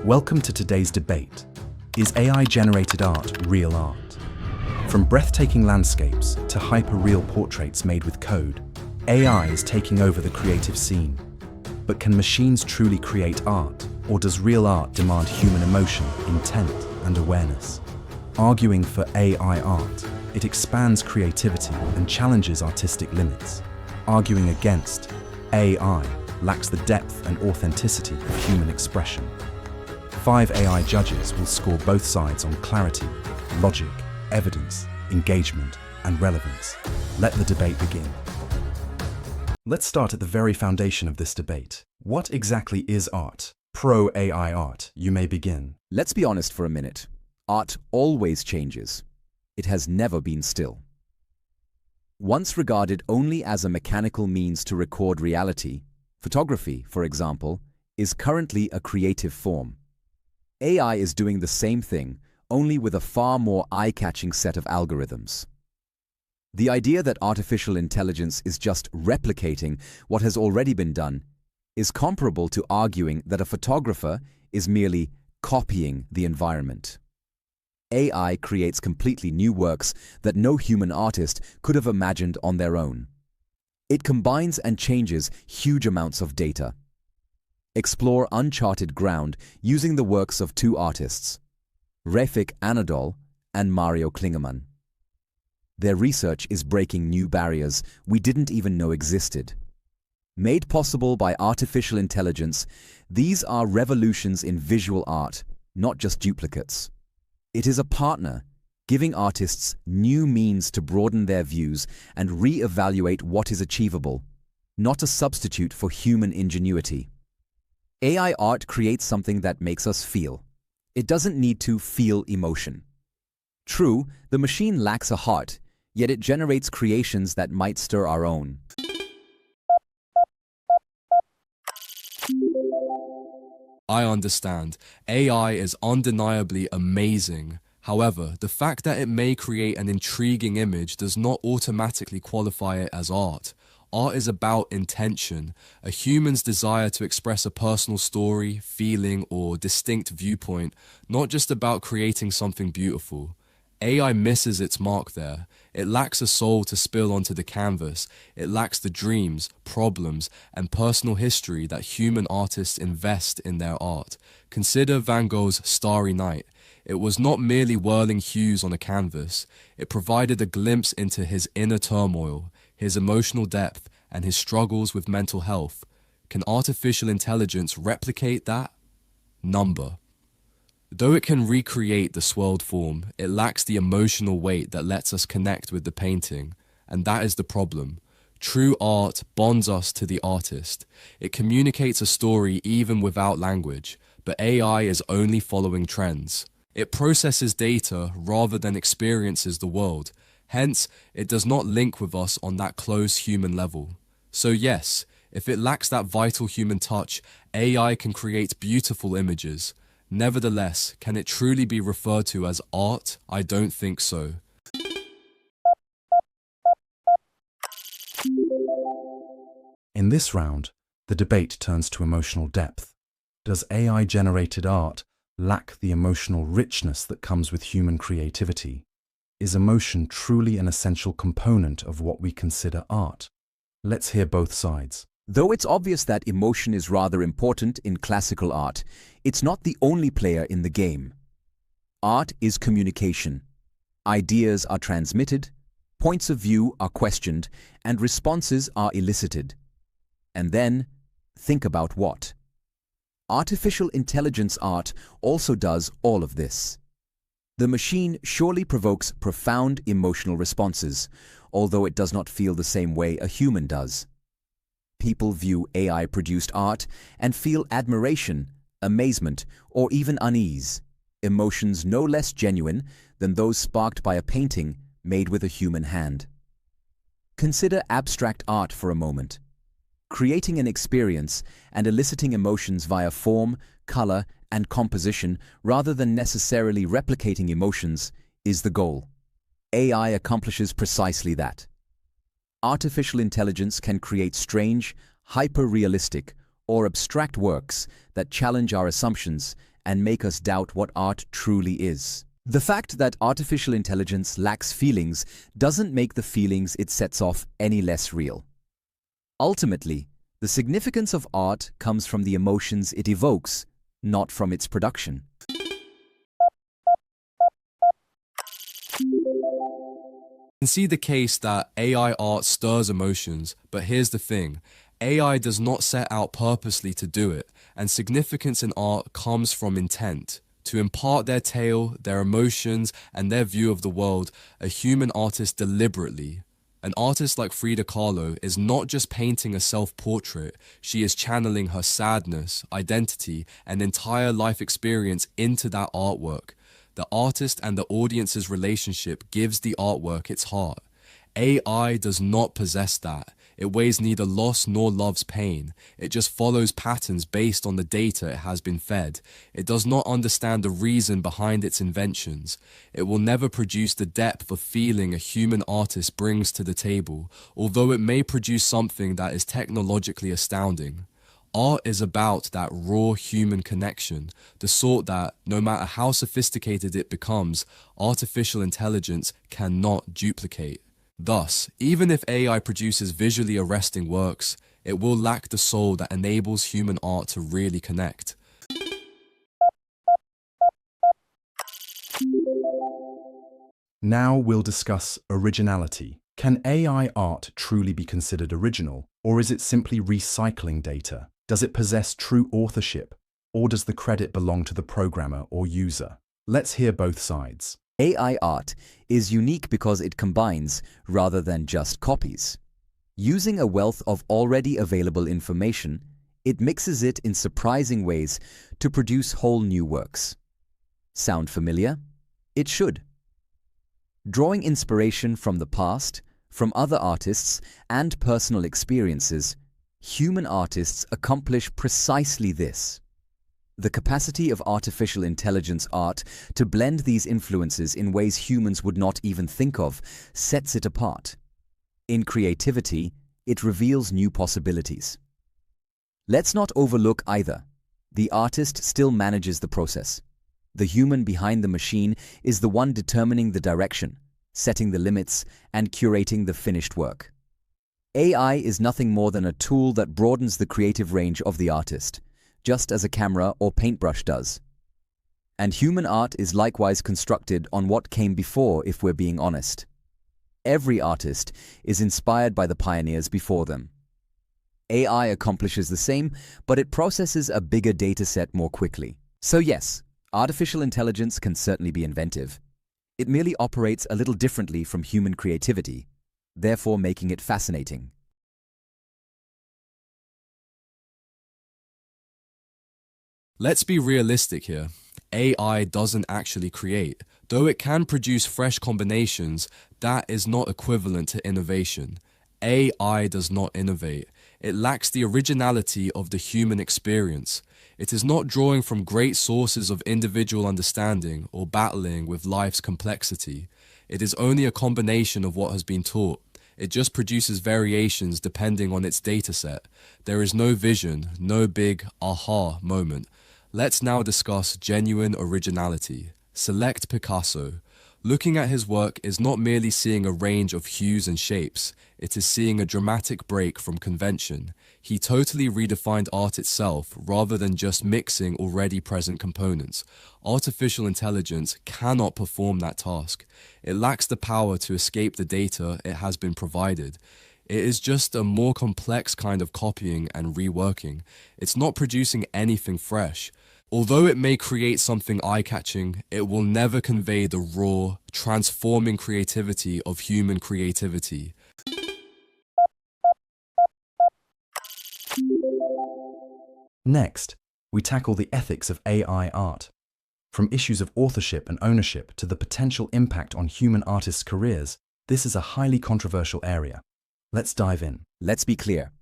Welcome to today's debate. Is AI-generated art real art? From breathtaking landscapes to hyper-real portraits made with code, AI is taking over the creative scene. But can machines truly create art, or does real art demand human emotion, intent, and awareness? Arguing for AI art, it expands creativity and challenges artistic limits. Arguing against, AI lacks the depth and authenticity of human expression. 5 AI judges will score both sides on clarity, logic, evidence, engagement, and relevance. Let the debate begin. Let's start at the very foundation of this debate. What exactly is art? Pro-AI art, you may begin. Let's be honest for a minute. Art always changes. It has never been still. Once regarded only as a mechanical means to record reality, photography, for example, is currently a creative form. AI is doing the same thing, only with a far more eye-catching set of algorithms. The idea that artificial intelligence is just replicating what has already been done is comparable to arguing that a photographer is merely copying the environment. AI creates completely new works that no human artist could have imagined on their own. It combines and changes huge amounts of data. Explore uncharted ground using the works of 2 artists, Refik Anadol and Mario Klingemann. Their research is breaking new barriers we didn't even know existed. Made possible by artificial intelligence, these are revolutions in visual art, not just duplicates. It is a partner, giving artists new means to broaden their views and re-evaluate what is achievable, not a substitute for human ingenuity. AI art creates something that makes us feel. It doesn't need to feel emotion. True, the machine lacks a heart, yet it generates creations that might stir our own. I understand. AI is undeniably amazing. However, the fact that it may create an intriguing image does not automatically qualify it as art. Art is about intention, a human's desire to express a personal story, feeling, or distinct viewpoint, not just about creating something beautiful. AI misses its mark there. It lacks a soul to spill onto the canvas. It lacks the dreams, problems, and personal history that human artists invest in their art. Consider Van Gogh's Starry Night. It was not merely whirling hues on a canvas. It provided a glimpse into his inner turmoil, his emotional depth, and his struggles with mental health. Can artificial intelligence replicate that? Number. Though it can recreate the swirled form, it lacks the emotional weight that lets us connect with the painting, and that is the problem. True art bonds us to the artist. It communicates a story even without language, but AI is only following trends. It processes data rather than experiences the world. Hence, it does not link with us on that close human level. So yes, if it lacks that vital human touch, AI can create beautiful images. Nevertheless, can it truly be referred to as art? I don't think so. In this round, the debate turns to emotional depth. Does AI-generated art lack the emotional richness that comes with human creativity? Is emotion truly an essential component of what we consider art? Let's hear both sides. Though it's obvious that emotion is rather important in classical art, it's not the only player in the game. Art is communication. Ideas are transmitted, points of view are questioned, and responses are elicited. And then, think about what? Artificial intelligence art also does all of this. The machine surely provokes profound emotional responses, although it does not feel the same way a human does. People view AI-produced art and feel admiration, amazement, or even unease, emotions no less genuine than those sparked by a painting made with a human hand. Consider abstract art for a moment. Creating an experience and eliciting emotions via form, color, and composition rather than necessarily replicating emotions is the goal. AI accomplishes precisely that. Artificial intelligence can create strange, hyper-realistic, or abstract works that challenge our assumptions and make us doubt what art truly is. The fact that artificial intelligence lacks feelings doesn't make the feelings it sets off any less real. Ultimately, the significance of art comes from the emotions it evokes, not from its production. You can see the case that AI art stirs emotions, but here's the thing. AI does not set out purposely to do it, and significance in art comes from intent. To impart their tale, their emotions, and their view of the world, a human artist deliberately. An artist like Frida Kahlo is not just painting a self-portrait, she is channeling her sadness, identity, and entire life experience into that artwork. The artist and the audience's relationship gives the artwork its heart. AI does not possess that. It weighs neither loss nor loves pain. It just follows patterns based on the data it has been fed. It does not understand the reason behind its inventions. It will never produce the depth of feeling a human artist brings to the table, although it may produce something that is technologically astounding. Art is about that raw human connection, the sort that, no matter how sophisticated it becomes, artificial intelligence cannot duplicate. Thus, even if AI produces visually arresting works, it will lack the soul that enables human art to really connect. Now we'll discuss originality. Can AI art truly be considered original, or is it simply recycling data? Does it possess true authorship, or does the credit belong to the programmer or user? Let's hear both sides. AI art is unique because it combines rather than just copies. Using a wealth of already available information, it mixes it in surprising ways to produce whole new works. Sound familiar? It should. Drawing inspiration from the past, from other artists, and personal experiences, human artists accomplish precisely this. The capacity of artificial intelligence art to blend these influences in ways humans would not even think of sets it apart. In creativity, it reveals new possibilities. Let's not overlook either. The artist still manages the process. The human behind the machine is the one determining the direction, setting the limits, and curating the finished work. AI is nothing more than a tool that broadens the creative range of the artist, just as a camera or paintbrush does. And human art is likewise constructed on what came before, if we're being honest. Every artist is inspired by the pioneers before them. AI accomplishes the same, but it processes a bigger data set more quickly. So yes, artificial intelligence can certainly be inventive. It merely operates a little differently from human creativity, therefore making it fascinating. Let's be realistic here. AI doesn't actually create. Though it can produce fresh combinations, that is not equivalent to innovation. AI does not innovate. It lacks the originality of the human experience. It is not drawing from great sources of individual understanding or battling with life's complexity. It is only a combination of what has been taught. It just produces variations depending on its dataset. There is no vision, no big aha moment. Let's now discuss genuine originality. Select Picasso. Looking at his work is not merely seeing a range of hues and shapes, it is seeing a dramatic break from convention. He totally redefined art itself rather than just mixing already present components. Artificial intelligence cannot perform that task. It lacks the power to escape the data it has been provided. It is just a more complex kind of copying and reworking. It's not producing anything fresh. Although it may create something eye-catching, it will never convey the raw, transforming creativity of human creativity. Next, we tackle the ethics of AI art. From issues of authorship and ownership to the potential impact on human artists' careers, this is a highly controversial area. Let's dive in. Let's be clear.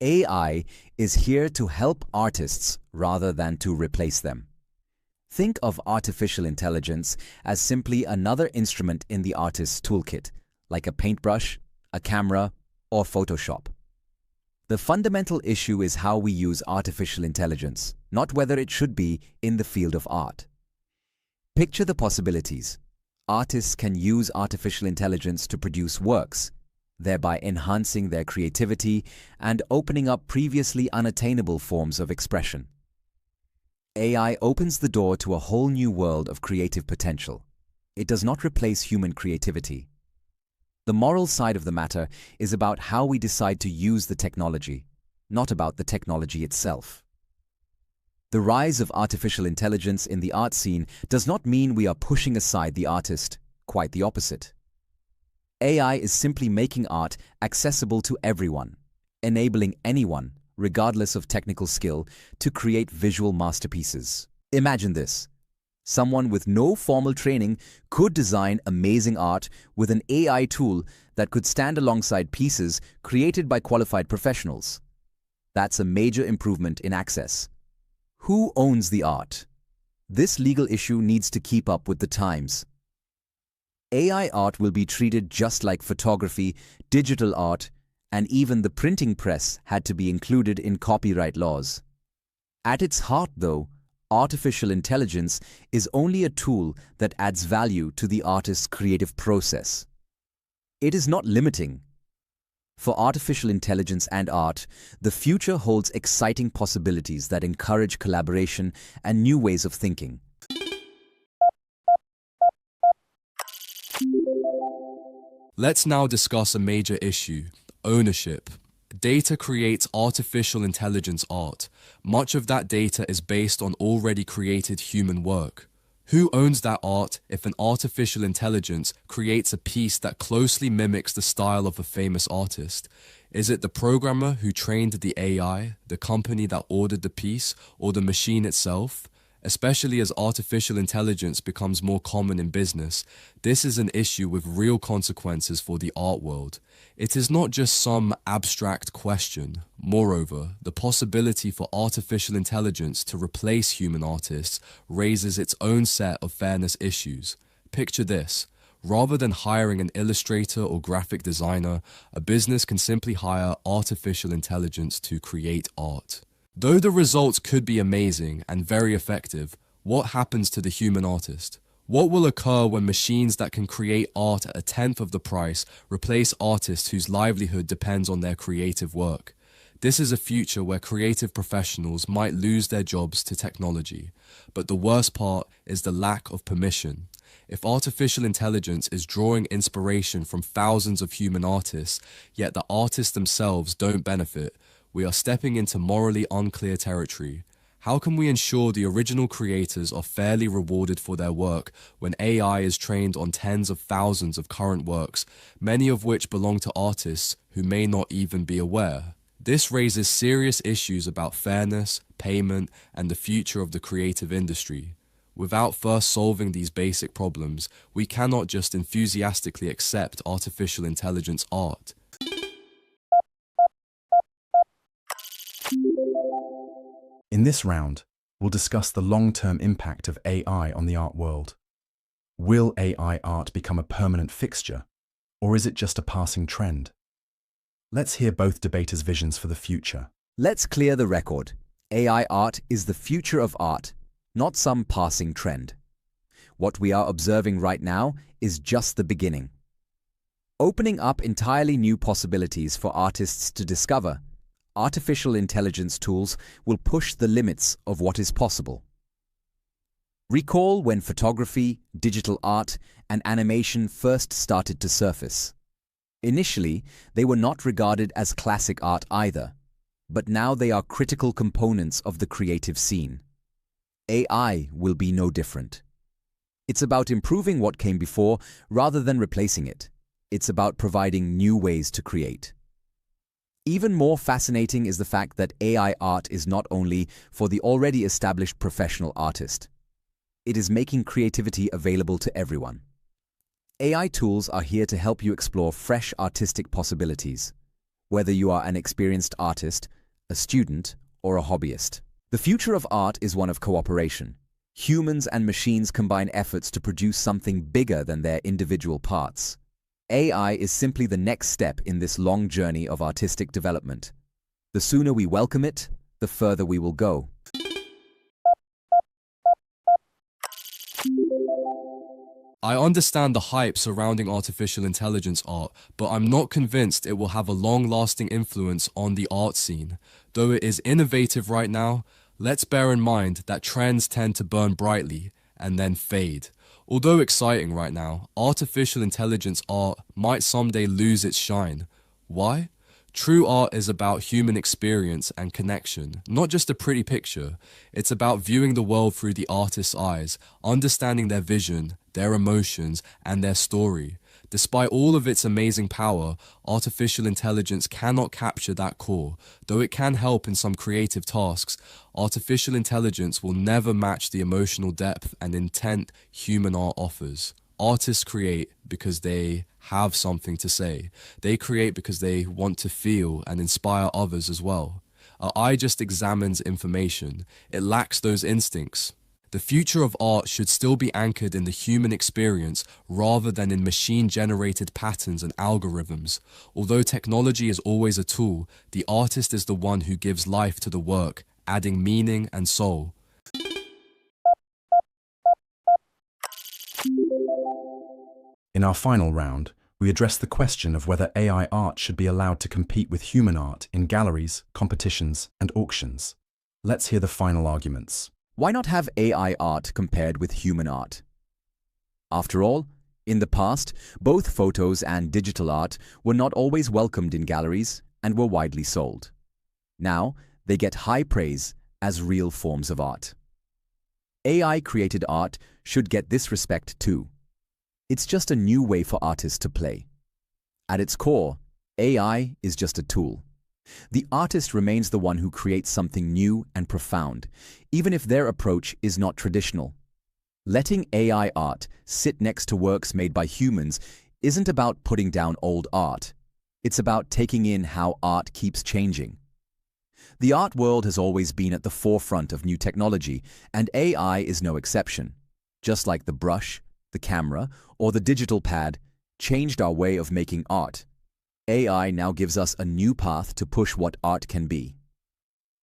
AI is here to help artists rather than to replace them. Think of artificial intelligence as simply another instrument in the artist's toolkit, like a paintbrush, a camera, or Photoshop. The fundamental issue is how we use artificial intelligence, not whether it should be in the field of art. Picture the possibilities. Artists can use artificial intelligence to produce works, thereby enhancing their creativity and opening up previously unattainable forms of expression. AI opens the door to a whole new world of creative potential. It does not replace human creativity. The moral side of the matter is about how we decide to use the technology, not about the technology itself. The rise of artificial intelligence in the art scene does not mean we are pushing aside the artist, quite the opposite. AI is simply making art accessible to everyone, enabling anyone, regardless of technical skill, to create visual masterpieces. Imagine this. Someone with no formal training could design amazing art with an AI tool that could stand alongside pieces created by qualified professionals. That's a major improvement in access. Who owns the art? This legal issue needs to keep up with the times. AI art will be treated just like photography, digital art, and even the printing press had to be included in copyright laws. At its heart, though, artificial intelligence is only a tool that adds value to the artist's creative process. It is not limiting. For artificial intelligence and art, the future holds exciting possibilities that encourage collaboration and new ways of thinking. Let's now discuss a major issue: ownership. Data creates artificial intelligence art. Much of that data is based on already created human work. Who owns that art if an artificial intelligence creates a piece that closely mimics the style of a famous artist? Is it the programmer who trained the AI, the company that ordered the piece, or the machine itself? Especially as artificial intelligence becomes more common in business, this is an issue with real consequences for the art world. It is not just some abstract question. Moreover, the possibility for artificial intelligence to replace human artists raises its own set of fairness issues. Picture this. Rather than hiring an illustrator or graphic designer, a business can simply hire artificial intelligence to create art. Though the results could be amazing and very effective, what happens to the human artist? What will occur when machines that can create art at a tenth of the price replace artists whose livelihood depends on their creative work? This is a future where creative professionals might lose their jobs to technology. But the worst part is the lack of permission. If artificial intelligence is drawing inspiration from thousands of human artists, yet the artists themselves don't benefit, we are stepping into morally unclear territory. How can we ensure the original creators are fairly rewarded for their work when AI is trained on tens of thousands of current works, many of which belong to artists who may not even be aware? This raises serious issues about fairness, payment, and the future of the creative industry. Without first solving these basic problems, we cannot just enthusiastically accept artificial intelligence art. In this round, we'll discuss the long-term impact of AI on the art world. Will AI art become a permanent fixture, or is it just a passing trend? Let's hear both debaters' visions for the future. Let's clear the record. AI art is the future of art, not some passing trend. What we are observing right now is just the beginning, opening up entirely new possibilities for artists to discover. Artificial intelligence tools will push the limits of what is possible. Recall when photography, digital art, and animation first started to surface. Initially, they were not regarded as classic art either, but now they are critical components of the creative scene. AI will be no different. It's about improving what came before rather than replacing it. It's about providing new ways to create. Even more fascinating is the fact that AI art is not only for the already established professional artist. It is making creativity available to everyone. AI tools are here to help you explore fresh artistic possibilities, whether you are an experienced artist, a student, or a hobbyist. The future of art is one of cooperation. Humans and machines combine efforts to produce something bigger than their individual parts. AI is simply the next step in this long journey of artistic development. The sooner we welcome it, the further we will go. I understand the hype surrounding artificial intelligence art, but I'm not convinced it will have a long-lasting influence on the art scene. Though it is innovative right now, let's bear in mind that trends tend to burn brightly and then fade. Although exciting right now, artificial intelligence art might someday lose its shine. Why? True art is about human experience and connection, not just a pretty picture. It's about viewing the world through the artist's eyes, understanding their vision, their emotions, and their story. Despite all of its amazing power, artificial intelligence cannot capture that core. Though it can help in some creative tasks, artificial intelligence will never match the emotional depth and intent human art offers. Artists create because they have something to say. They create because they want to feel and inspire others as well. Our eye just examines information. It lacks those instincts. The future of art should still be anchored in the human experience rather than in machine-generated patterns and algorithms. Although technology is always a tool, the artist is the one who gives life to the work, adding meaning and soul. In our final round, we address the question of whether AI art should be allowed to compete with human art in galleries, competitions, and auctions. Let's hear the final arguments. Why not have AI art compared with human art? After all, in the past, both photos and digital art were not always welcomed in galleries and were widely sold. Now, they get high praise as real forms of art. AI-created art should get this respect too. It's just a new way for artists to play. At its core, AI is just a tool. The artist remains the one who creates something new and profound, even if their approach is not traditional. Letting AI art sit next to works made by humans isn't about putting down old art. It's about taking in how art keeps changing. The art world has always been at the forefront of new technology, and AI is no exception. Just like the brush, the camera, or the digital pad changed our way of making art, AI now gives us a new path to push what art can be.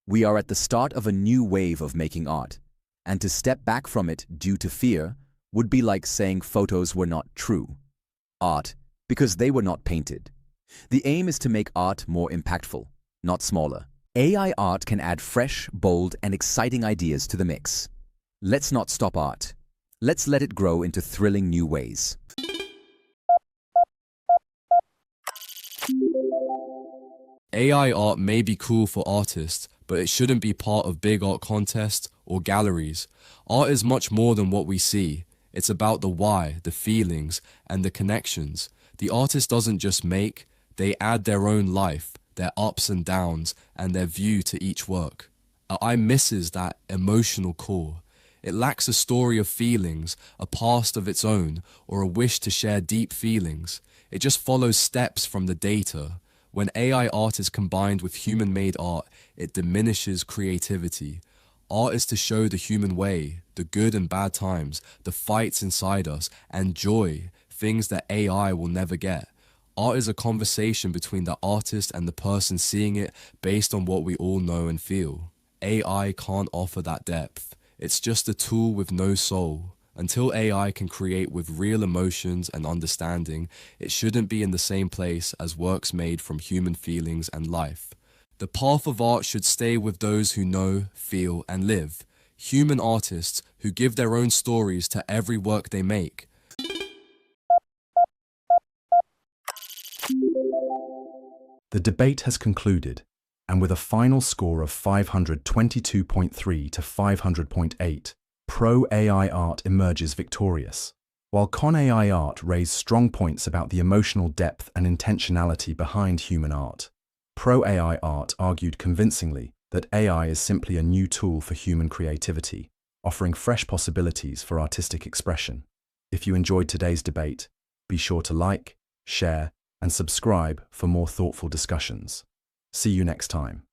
We are at the start of a new wave of making art, and to step back from it due to fear would be like saying photos were not true art because they were not painted. The aim is to make art more impactful, not smaller. AI art can add fresh, bold, and exciting ideas to the mix. Let's not stop art. Let's let it grow into thrilling new ways. AI art may be cool for artists, but it shouldn't be part of big art contests or galleries. Art is much more than what we see. It's about the why, the feelings, and the connections. The artist doesn't just make, they add their own life, their ups and downs, and their view to each work. Our eye misses that emotional core. It lacks a story of feelings, a past of its own, or a wish to share deep feelings. It just follows steps from the data. When AI art is combined with human-made art, it diminishes creativity. Art is to show the human way, the good and bad times, the fights inside us, and joy, things that AI will never get. Art is a conversation between the artist and the person seeing it based on what we all know and feel. AI can't offer that depth. It's just a tool with no soul. Until AI can create with real emotions and understanding, it shouldn't be in the same place as works made from human feelings and life. The path of art should stay with those who know, feel, and live. Human artists who give their own stories to every work they make. The debate has concluded, and with a final score of 522.3 to 500.8, Pro-AI art emerges victorious, while Con-AI art raised strong points about the emotional depth and intentionality behind human art. Pro-AI art argued convincingly that AI is simply a new tool for human creativity, offering fresh possibilities for artistic expression. If you enjoyed today's debate, be sure to like, share, and subscribe for more thoughtful discussions. See you next time.